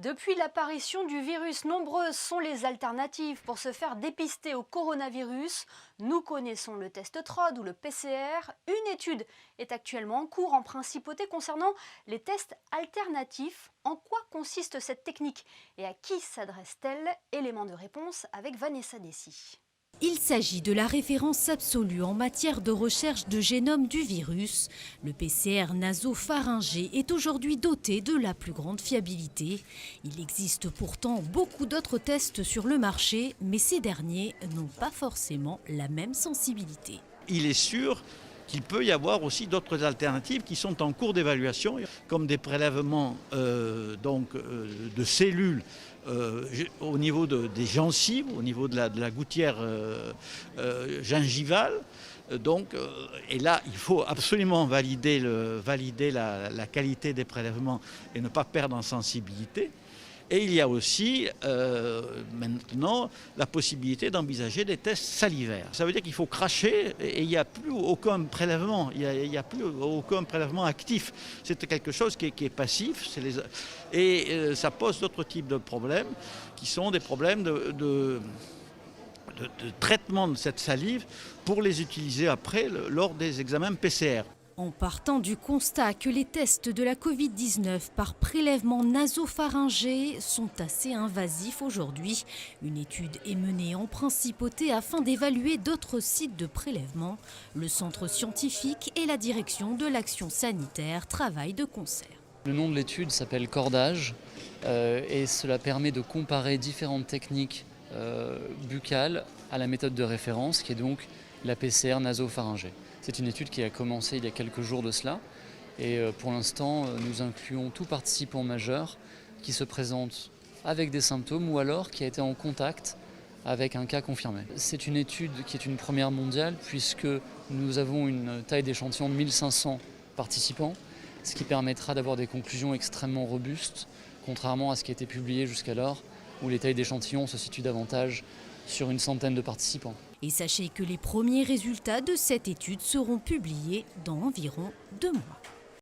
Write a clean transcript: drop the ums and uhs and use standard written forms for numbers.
Depuis l'apparition du virus, nombreuses sont les alternatives pour se faire dépister au coronavirus. Nous connaissons le test TROD ou le PCR. Une étude est actuellement en cours en principauté concernant les tests alternatifs. En quoi consiste cette technique et à qui s'adresse-t-elle? Élément de réponse avec Vanessa Dessy. Il s'agit de la référence absolue en matière de recherche de génome du virus. Le PCR nasopharyngé est aujourd'hui doté de la plus grande fiabilité. Il existe pourtant beaucoup d'autres tests sur le marché, mais ces derniers n'ont pas forcément la même sensibilité. Il est sûr qu'il peut y avoir aussi d'autres alternatives qui sont en cours d'évaluation, comme des prélèvements de cellules au niveau des gencives, au niveau de la gouttière gingivale. Et là, il faut absolument valider la qualité des prélèvements et ne pas perdre en sensibilité. Et il y a aussi maintenant la possibilité d'envisager des tests salivaires. Ça veut dire qu'il faut cracher et il n'y a plus aucun prélèvement, il y a plus aucun prélèvement actif. C'est quelque chose qui est passif. Ça pose d'autres types de problèmes qui sont des problèmes de traitement de cette salive pour les utiliser après lors des examens PCR. En partant du constat que les tests de la Covid-19 par prélèvement nasopharyngé sont assez invasifs aujourd'hui, une étude est menée en principauté afin d'évaluer d'autres sites de prélèvement. Le centre scientifique et la direction de l'action sanitaire travaillent de concert. Le nom de l'étude s'appelle Cordage et cela permet de comparer différentes techniques buccales à la méthode de référence qui est donc la PCR nasopharyngée. C'est une étude qui a commencé il y a quelques jours de cela et pour l'instant nous incluons tout participant majeur qui se présente avec des symptômes ou alors qui a été en contact avec un cas confirmé. C'est une étude qui est une première mondiale puisque nous avons une taille d'échantillon de 1500 participants, ce qui permettra d'avoir des conclusions extrêmement robustes, contrairement à ce qui a été publié jusqu'alors où les tailles d'échantillons se situent davantage sur une centaine de participants. Et sachez que les premiers résultats de cette étude seront publiés dans environ 2 mois.